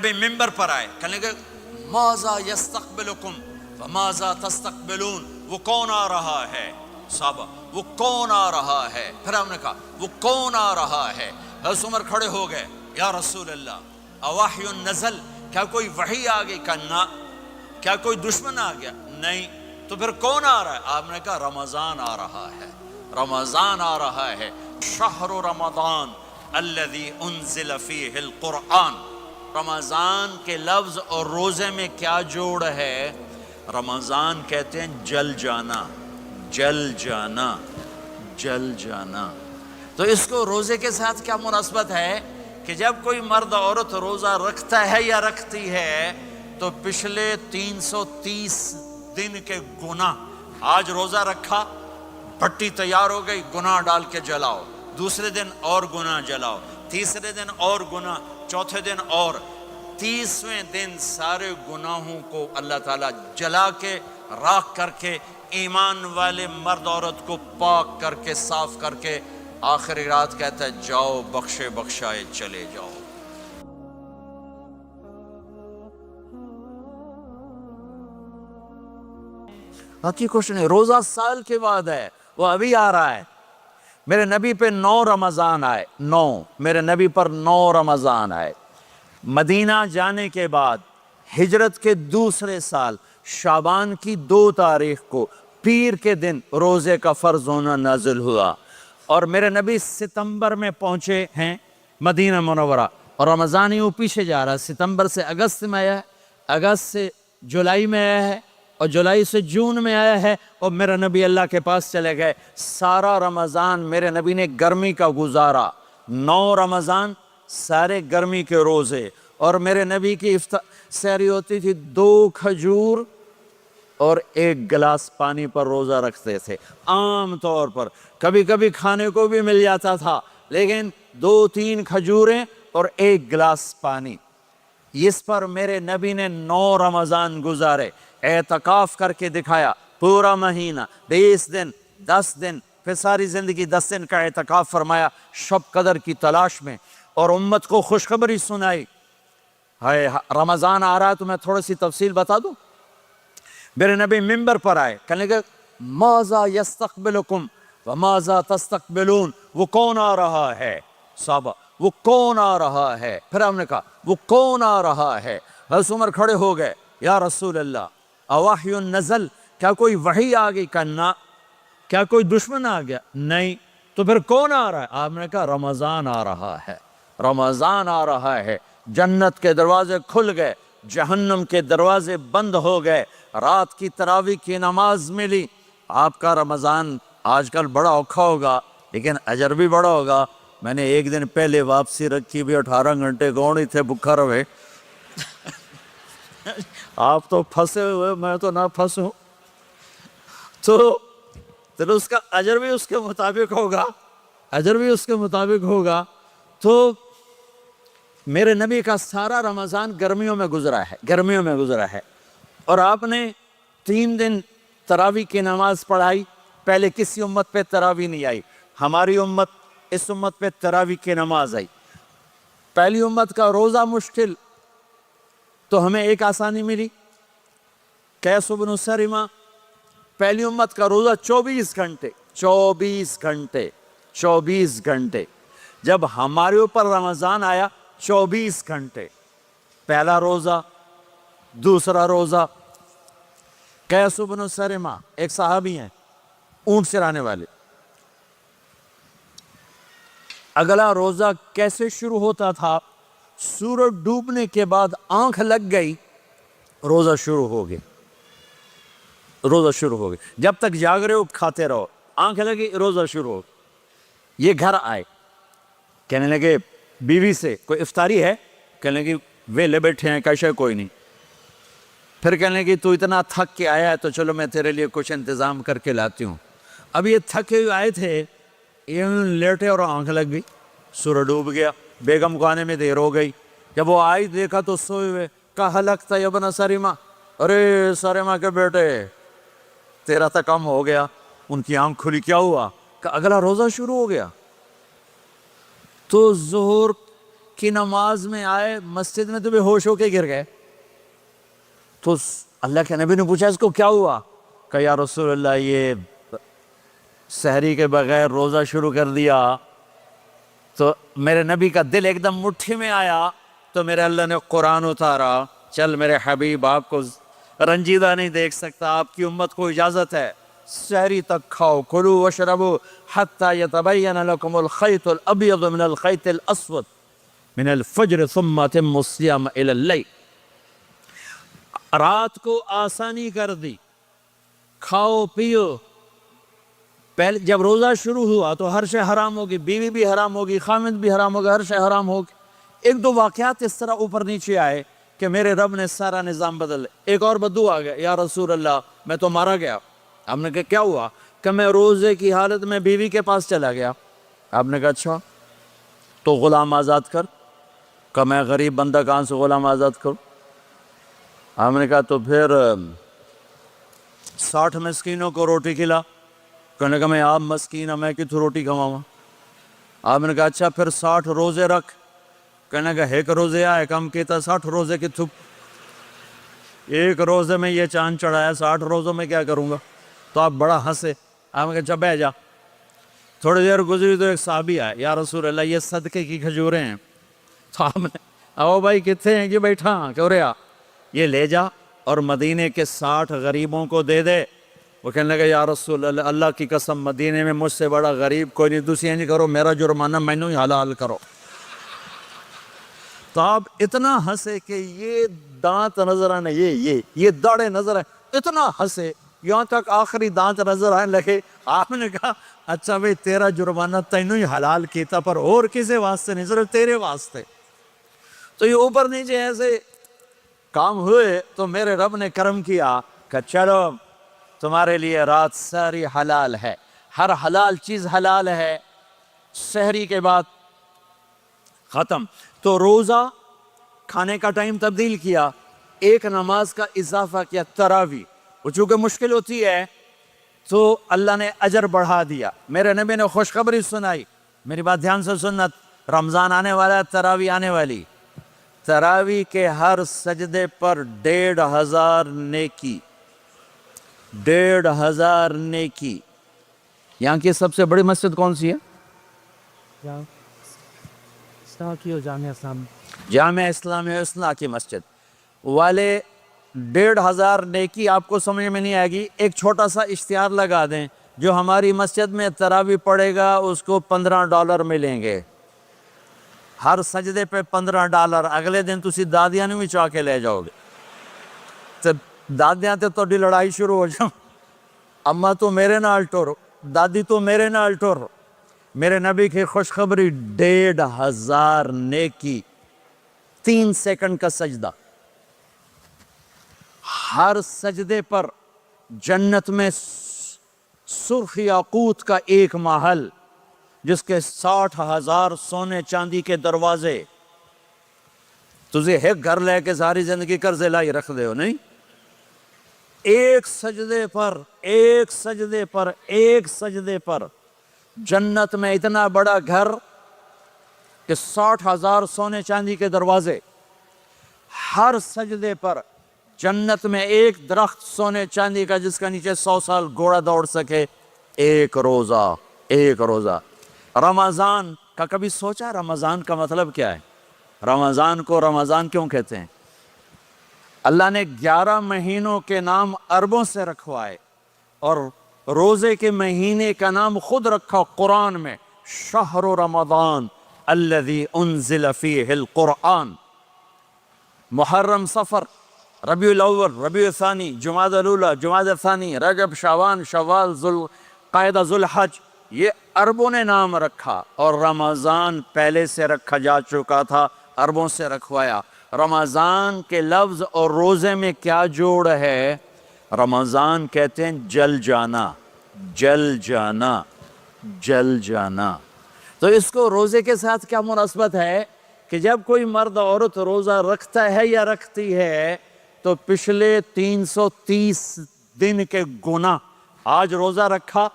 نبی ممبر پر آئے، کہنے لگے ماذا یستقبلکم وماذا تستقبلون، وہ کون آ رہا ہے؟ صحابہ وہ کون آ رہا ہے؟ پھر ہم نے کہا وہ کون آ رہا ہے؟ حضرت عمر کھڑے ہو گئے، یا رسول اللہ اوحی نزل، کیا کوئی وحی آ گئی؟ کہا کیا کوئی دشمن آ گیا؟ نہیں۔ تو پھر کون آ رہا ہے؟ آپ نے کہا رمضان آ رہا ہے، رمضان آ رہا ہے، شہر رمضان الذی انزل فیہ القرآن۔ رمضان کے لفظ اور روزے میں کیا جوڑ ہے؟ رمضان کہتے ہیں جل جانا، جل جانا، جل جانا۔ تو اس کو روزے کے ساتھ کیا مناسبت ہے کہ جب کوئی مرد عورت روزہ رکھتا ہے یا رکھتی ہے تو پچھلے 330 دن کے گناہ، آج روزہ رکھا، بھٹی تیار ہو گئی، گناہ ڈال کے جلاؤ، دوسرے دن اور گناہ جلاؤ، تیسرے دن اور گناہ، چوتھے دن اور، 30ویں دن سارے گناہوں کو اللہ تعالیٰ جلا کے راکھ کر کے ایمان والے مرد عورت کو پاک کر کے صاف کر کے آخری رات کہتا ہے جاؤ بخشے بخشائے چلے جاؤ۔ باقی کچھ نہیں، روزہ سال کے بعد ہے، وہ ابھی آ رہا ہے۔ میرے نبی پہ 9 رمضان آئے، 9 میرے نبی پر 9 رمضان آئے۔ مدینہ جانے کے بعد ہجرت کے دوسرے سال شعبان کی 2 تاریخ کو پیر کے دن روزے کا فرض ہونا نازل ہوا، اور میرے نبی ستمبر میں پہنچے ہیں مدینہ منورہ، اور رمضان یوں پیچھے جا رہا ہے، ستمبر سے اگست میں آیا ہے، اگست سے جولائی میں آیا ہے، اور جولائی سے جون میں آیا ہے، اور میرا نبی اللہ کے پاس چلے گئے۔ سارا رمضان میرے نبی نے گرمی کا گزارا، 9 رمضان سارے گرمی کے روزے، اور میرے نبی کی سحری ہوتی تھی 2 کھجور اور 1 گلاس پانی پر روزہ رکھتے تھے عام طور پر، کبھی کبھی کھانے کو بھی مل جاتا تھا، لیکن 2-3 کھجوریں اور 1 گلاس پانی۔ اس پر میرے نبی نے 9 رمضان گزارے، اعتکاف کر کے دکھایا، پورا مہینہ، 20 دن، 10 دن، پھر ساری زندگی 10 دن کا اعتکاف فرمایا شب قدر کی تلاش میں، اور امت کو خوشخبری سنائی۔ رمضان آ رہا ہے تو میں تھوڑی سی تفصیل بتا دوں۔ میرے نبی ممبر پر آئے، کہنے لگے ماذا یستقبلکم وماذا تستقبلون، وہ کون آ رہا ہے؟ صحابہ وہ کون آ رہا ہے؟ پھر ہم نے کہا وہ کون آ رہا ہے؟ حضرت عمر کھڑے ہو گئے، یا رسول اللہ اوحی نزل، کیا کوئی وحی آ گئی؟ کہا کیا کوئی دشمن آ گیا؟ نہیں۔ تو پھر کون آ رہا ہے؟ آپ نے کہا رمضان آ رہا ہے، رمضان آ رہا ہے۔ جنت کے دروازے کھل گئے، جہنم کے دروازے بند ہو گئے، رات کی تراویح کی نماز ملی۔ آپ کا رمضان آج کل بڑا اوکھا ہوگا لیکن اجر بھی بڑا ہوگا۔ میں نے 1 دن پہلے واپسی رکھی بھی، 18 گھنٹے گون ہی تھے بکھا رہے۔ آپ تو پھنسے ہوئے، میں تو نہ پھنسوں، تو اس کا اجر بھی اس کے مطابق ہوگا، اجر بھی اس کے مطابق ہوگا۔ تو میرے نبی کا سارا رمضان گرمیوں میں گزرا ہے، گرمیوں میں گزرا ہے، اور آپ نے 3 دن تراویح کی نماز پڑھائی۔ پہلے کسی امت پہ تراویح نہیں آئی، ہماری امت، اس امت پہ تراویح کی نماز آئی۔ پہلی امت کا روزہ مشکل، تو ہمیں ایک آسانی ملی، قیس بن سرمہ۔ پہلی امت کا روزہ 24 گھنٹے، 24 گھنٹے، 24 گھنٹے۔ جب ہمارے اوپر رمضان آیا 24 گھنٹے، پہلا روزہ، دوسرا روزہ۔ قیس بن سرمہ ایک صحابی ہیں، اونٹ چرانے والے۔ اگلا روزہ کیسے شروع ہوتا تھا؟ سورج ڈوبنے کے بعد آنکھ لگ گئی، روزہ شروع ہو گیا، روزہ شروع ہو گیا۔ جب تک جاگ رہے ہو کھاتے رہو، آنکھ لگی روزہ شروع ہو گیا۔ یہ گھر آئے، کہنے لگے بیوی سے کوئی افطاری ہے؟ کہنے لگے ویلے بیٹھے ہیں، کیسے کوئی نہیں۔ پھر کہنے لگے تو اتنا تھک کے آیا ہے تو چلو میں تیرے لیے کچھ انتظام کر کے لاتی ہوں۔ اب یہ تھکے ہوئے آئے تھے، یہ لیٹے اور آنکھ لگ گئی، سورج ڈوب گیا، بیگم کو آنے میں دیر ہو گئی۔ جب وہ آئی دیکھا تو سوئے ہوئے، کہا ہلکت یا ابن سرمہ، ارے سرمہ کے بیٹے تیرا تو کم ہو گیا۔ ان کی آنکھ کھلی، کیا ہوا؟ کہ اگلا روزہ شروع ہو گیا۔ تو ظہر کی نماز میں آئے مسجد میں تو بے ہوش ہو کے گر گئے. تو اللہ کے نبی نے پوچھا اس کو کیا ہوا؟ کہ یا رسول اللہ یہ سحری کے بغیر روزہ شروع کر دیا. تو میرے نبی کا دل ایک دم مٹھی میں آیا. تو میرے اللہ نے قرآن اتارا، چل میرے حبیب آپ کو رنجیدہ نہیں دیکھ سکتا، آپ کی امت کو اجازت ہے سحری تک کھاؤ، کلوا واشربوا حتی یتبین لکم الخیط الابیض من الخیط الاسود من الفجر ثم اتموا الصیام الی اللیل. رات کو آسانی کر دی، کھاؤ پیو. پہلے جب روزہ شروع ہوا تو ہر شے حرام ہوگی، بیوی بھی حرام ہوگی، خامد بھی حرام ہوگا، ہر شے حرام ہوگی. ایک دو واقعات اس طرح اوپر نیچے آئے کہ میرے رب نے سارا نظام بدل. ایک اور بدو آ گیا، یا رسول اللہ میں تو مارا گیا. آپ نے کہا کیا ہوا؟ کہ میں روزے کی حالت میں بیوی کے پاس چلا گیا. آپ نے کہا اچھا تو غلام آزاد کر. کہ میں غریب بندہ کہاں سے غلام آزاد کروں؟ آپ نے کہا تو پھر 60 مسکینوں کو روٹی کھلا. کہنے کا میں آپ مسکین ہوں، میں کتوں روٹی کھواؤں؟ آپ نے کہا اچھا پھر 60 روزے رکھ. کہنے کا ایک روزے آئے کم کیتا 60 روزے کی تھک. ایک روزے میں یہ چاند چڑھایا، 60 روزوں میں کیا کروں گا؟ تو آپ بڑا ہنسے. آپ نے کہا اچھا بیٹھ جا. تھوڑی دیر گزری تو ایک صحابی آئے، یا رسول اللہ یہ صدقے کی کھجوریں ہیں. تو آپ نے او بھائی کتنے ہیں؟ کہ بیٹھا کیوں رہا، یہ لے جا اور مدینے کے 60 غریبوں کو دے دے. وہ کہنے لگا یا رسول اللہ اللہ کی قسم مدینے میں مجھ سے بڑا غریب کوئی نہیں، دوسری نہیں کرو، میرا جرمانہ مینوں ہی حلال کرو. تو آپ اتنا ہنسے کہ یہ دانت نظر آنے، یہ داڑے نظر آئے، اتنا ہنسے یہاں تک آخری دانت نظر آنے لگے. آپ نے کہا اچھا بھئی تیرا جرمانہ تینوں ہی حلال کیتا، پر اور کسے واسطے نہیں، صرف تیرے واسطے. تو یہ اوپر نیچے ایسے کام ہوئے تو میرے رب نے کرم کیا کہ چلو تمہارے لیے رات ساری حلال ہے، ہر حلال چیز حلال ہے. سحری کے بعد ختم. تو روزہ کھانے کا ٹائم تبدیل کیا، ایک نماز کا اضافہ کیا، تراویح. وہ چونکہ مشکل ہوتی ہے تو اللہ نے اجر بڑھا دیا. میرے نبی نے خوشخبری سنائی، میری بات دھیان سے سننا، رمضان آنے والا ہے، تراویح آنے والی. تراویح کے ہر سجدے پر 1500 نیکی، 1500 نیکی. یہاں کی سب سے بڑی مسجد کون سی ہے؟ جامع اسلامیہ اسنا کی مسجد والے. 1500 نیکی آپ کو سمجھ میں نہیں آئے گی. ایک چھوٹا سا اشتہار لگا دیں، جو ہماری مسجد میں تراویح پڑھے گا اس کو $15 ملیں گے، ہر سجدے پہ $15. اگلے دن تسی دادیاں نے بھی چاہ کے لے جاؤ گے. تو دادیاں تے توڑی لڑائی شروع ہو جاؤ، اماں تو میرے نال ٹور، دادی تو میرے نال ٹور. میرے نبی کی خوشخبری 1500 نیکی، 3 سیکنڈ کا سجدہ. ہر سجدے پر جنت میں سرخ یاقوت کا ایک محل جس کے 60,000 سونے چاندی کے دروازے. تجھے ایک گھر لے کے ساری زندگی قرضے لائی رکھ دے ہو نہیں. ایک سجدے پر، ایک سجدے پر، ایک سجدے پر جنت میں اتنا بڑا گھر کہ 60,000 سونے چاندی کے دروازے. ہر سجدے پر جنت میں ایک درخت سونے چاندی کا جس کا نیچے 100 سال گھوڑا دوڑ سکے. ایک روزہ، ایک روزہ. رمضان کا کبھی سوچا رمضان کا مطلب کیا ہے؟ رمضان کو رمضان کیوں کہتے ہیں؟ اللہ نے 11 مہینوں کے نام عربوں سے رکھوائے اور روزے کے مہینے کا نام خود رکھا قرآن میں، شہر رمضان الذی انزل فیہ القرآن. محرم، صفر، ربیع الاول، ربیع الثانی، جمادی الاولی، جمادی الثانی، رجب، شعبان، شوال، ذوالقعدہ، ذوالحج، یہ عربوں نے نام رکھا. اور رمضان پہلے سے رکھا جا چکا تھا، عربوں سے رکھوایا. رمضان کے لفظ اور روزے میں کیا جوڑ ہے؟ رمضان کہتے ہیں جل جانا، جل جانا، جل جانا. تو اس کو روزے کے ساتھ کیا مناسبت ہے کہ جب کوئی مرد عورت روزہ رکھتا ہے یا رکھتی ہے تو پچھلے 330 دن کے گناہ، آج روزہ رکھا،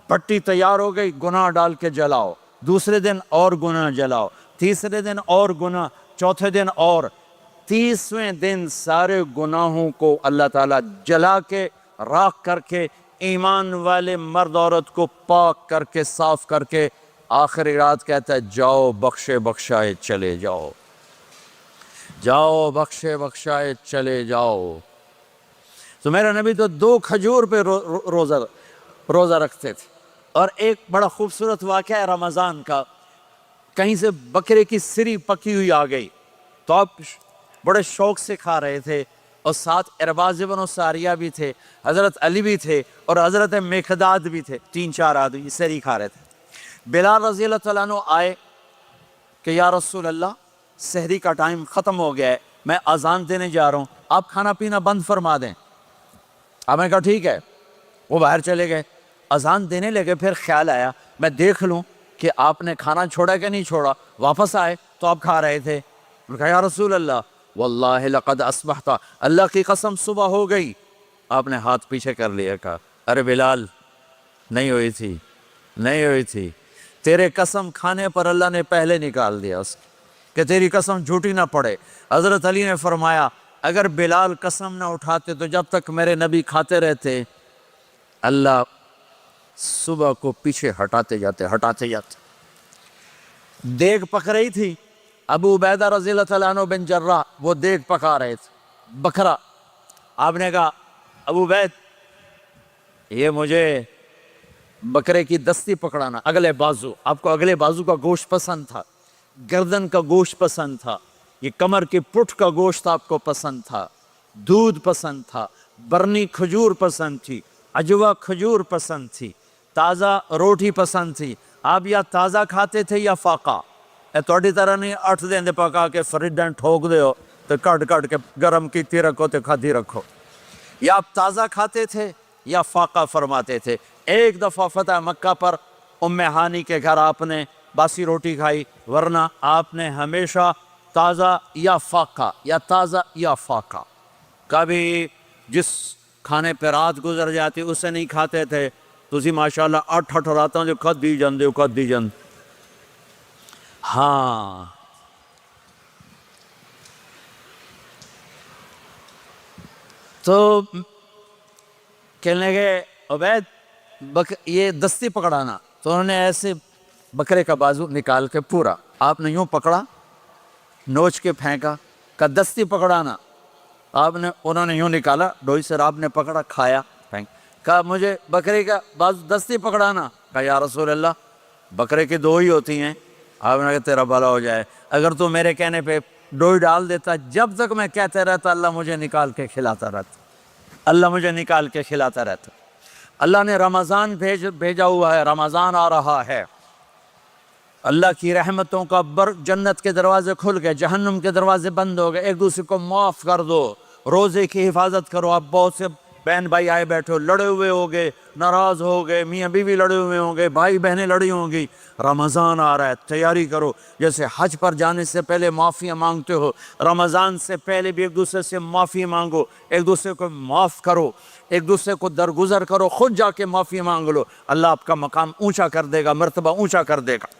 پٹی تیار ہو گئی، گناہ ڈال کے جلاؤ، دوسرے دن اور گناہ جلاؤ، تیسرے دن اور گناہ، چوتھے دن اور، 30ویں دن سارے گناہوں کو اللہ تعالیٰ جلا کے راکھ کر کے ایمان والے مرد عورت کو پاک کر کے صاف کر کے آخری رات کہتا ہے جاؤ بخشے بخشائے چلے جاؤ، جاؤ بخشے بخشائے چلے جاؤ۔ تو میرا نبی تو 2 کھجور پہ روزہ رکھتے تھے۔ اور ایک بڑا خوبصورت واقعہ ہے رمضان کا، کہیں سے بکرے کی سری پکی ہوئی آ گئی تو آپ بڑے شوق سے کھا رہے تھے، اور ساتھ ارباز بن ساریہ بھی تھے، حضرت علی بھی تھے اور حضرت مقداد بھی تھے، 3-4 آدمی سری کھا رہے تھے۔ بلال رضی اللہ تعالیٰ عنہ آئے کہ یا رسول اللہ سحری کا ٹائم ختم ہو گیا ہے، میں اذان دینے جا رہا ہوں، آپ کھانا پینا بند فرما دیں۔ آپ نے کہا ٹھیک ہے، وہ باہر چلے گئے، اذان دینے لگے، پھر خیال آیا میں دیکھ لوں کہ آپ نے کھانا چھوڑا کہ نہیں چھوڑا، واپس آئے تو آپ کھا رہے تھے۔ میں نے کہا یا رسول اللہ واللہ لقد اصبحت، اللہ کی قسم صبح ہو گئی۔ آپ نے ہاتھ پیچھے کر لیا، کہا ارے بلال نہیں ہوئی تھی، نہیں ہوئی تھی، تیرے قسم کھانے پر اللہ نے پہلے نکال دیا اس کہ تیری قسم جھوٹی نہ پڑے۔ حضرت علی نے فرمایا اگر بلال قسم نہ اٹھاتے تو جب تک میرے نبی کھاتے رہتے اللہ صبح کو پیچھے ہٹاتے جاتے۔ دیگ پک رہی تھی، ابو عبیدہ رضی اللہ تعالیٰ عنہ بن جراح وہ دیگ پکا رہے تھے، بکرا۔ آپ نے کہا ابو عبید یہ مجھے بکرے کی دستی پکڑانا، اگلے بازو، آپ کو اگلے بازو کا گوشت پسند تھا، گردن کا گوشت پسند تھا، یہ کمر کی پٹھ کا گوشت آپ کو پسند تھا، دودھ پسند تھا، برنی کھجور پسند تھی، عجوا کھجور پسند تھی، تازہ روٹی پسند تھی۔ آپ یا تازہ کھاتے تھے یا فاقہ، توڑی طرح نہیں 8 دن پکا کے فریڈن ٹھوک دے ہو تو کٹ کے گرم کیتی رکھو تو کھاتی رکھو، یا آپ تازہ کھاتے تھے یا فاقہ فرماتے تھے۔ ایک دفعہ فتح مکہ پر ام ہانی کے گھر آپ نے باسی روٹی کھائی، ورنہ آپ نے ہمیشہ تازہ یا فاقہ یا تازہ یا فاقہ، کبھی جس کھانے پہ رات گزر جاتی اسے نہیں کھاتے تھے۔ تسی ماشاءاللہ 8 راتوں جو کھدی جان۔ ہاں تو کہنے لگے عبید یہ دستی پکڑانا، تو انہوں نے ایسے بکرے کا بازو نکال کے پورا آپ نے یوں پکڑا، نوچ کے پھینکا، کہا دستی پکڑانا، انہوں نے یوں نکالا ڈوئی سے، آپ نے پکڑا کھایا پھینک، کہا مجھے بکرے کا بازو دستی پکڑانا، کہا یا رسول اللہ بکرے کی 2 ہی ہوتی ہیں۔ آپ نے کہا تیرا بھلا ہو جائے، اگر تو میرے کہنے پہ ڈوئی ڈال دیتا، جب تک میں کہتے رہتا اللہ مجھے نکال کے کھلاتا رہتا، اللہ مجھے نکال کے کھلاتا رہتا۔ اللہ نے رمضان بھیجا ہوا ہے، رمضان آ رہا ہے، اللہ کی رحمتوں کا جنت کے دروازے کھل گئے، جہنم کے دروازے بند ہو گئے، ایک دوسرے کو معاف کر دو، روزے کی حفاظت کرو۔ آپ بہت سے بہن بھائی آئے بیٹھے ہو، لڑے ہوئے ہوگے، ناراض ہو گئے، میاں بیوی لڑے ہوئے ہوں گے، بھائی بہنیں لڑی ہوں گی، رمضان آ رہا ہے، تیاری کرو۔ جیسے حج پر جانے سے پہلے معافیاں مانگتے ہو، رمضان سے پہلے بھی ایک دوسرے سے معافی مانگو، ایک دوسرے کو معاف کرو، ایک دوسرے کو درگزر کرو، خود جا کے معافی مانگ لو، اللہ آپ کا مقام اونچا کر دے گا، مرتبہ اونچا کر دے گا۔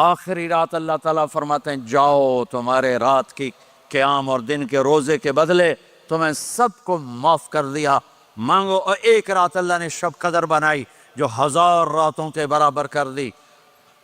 آخری رات اللہ تعالیٰ فرماتے ہیں جاؤ، تمہارے رات کی قیام اور دن کے روزے کے بدلے تمہیں سب کو معاف کر دیا، مانگو۔ اور ایک رات اللہ نے شب قدر بنائی جو 1000 راتوں کے برابر کر دی۔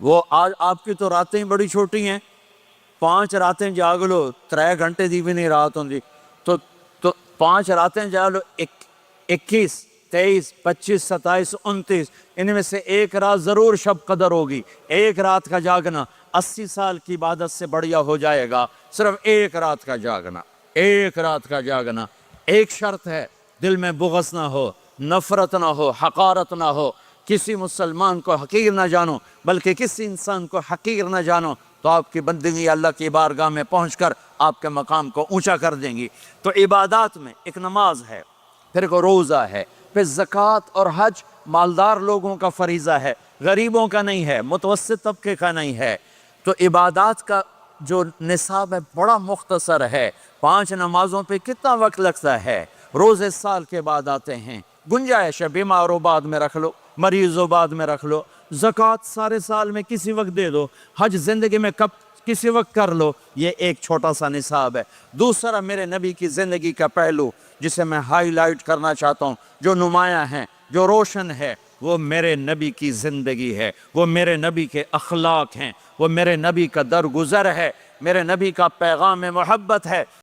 وہ آج آپ کی تو راتیں بڑی چھوٹی ہیں، 5 راتیں جاگ لو، 3 گھنٹے دی بھی نہیں رات ہوں دی، تو 5 راتیں جاگ لو، 21 23 25 27 29، ان میں سے ایک رات ضرور شب قدر ہوگی۔ ایک رات کا جاگنا 80 سال کی عبادت سے بڑھیا ہو جائے گا، صرف ایک رات کا جاگنا، ایک رات کا جاگنا۔ ایک شرط ہے، دل میں بغض نہ ہو، نفرت نہ ہو، حقارت نہ ہو، کسی مسلمان کو حقیر نہ جانو، بلکہ کسی انسان کو حقیر نہ جانو، تو آپ کی بندگی اللہ کی بارگاہ میں پہنچ کر آپ کے مقام کو اونچا کر دیں گی۔ تو عبادات میں ایک نماز ہے، پھر ایک روزہ ہے، پھر زکوٰۃ اور حج مالدار لوگوں کا فریضہ ہے، غریبوں کا نہیں ہے، متوسط طبقے کا نہیں ہے۔ تو عبادات کا جو نصاب ہے بڑا مختصر ہے، 5 نمازوں پہ کتنا وقت لگتا ہے، روزے سال کے بعد آتے ہیں، گنجائش ہے، بیمار و بعد میں رکھ لو، مریض و بعد میں رکھ لو، زکوٰۃ سارے سال میں کسی وقت دے دو، حج زندگی میں کب کسی وقت کر لو، یہ ایک چھوٹا سا نصاب ہے۔ دوسرا میرے نبی کی زندگی کا پہلو جسے میں ہائی لائٹ کرنا چاہتا ہوں، جو نمایاں ہیں، جو روشن ہے، وہ میرے نبی کی زندگی ہے، وہ میرے نبی کے اخلاق ہیں، وہ میرے نبی کا درگزر ہے، میرے نبی کا پیغام محبت ہے۔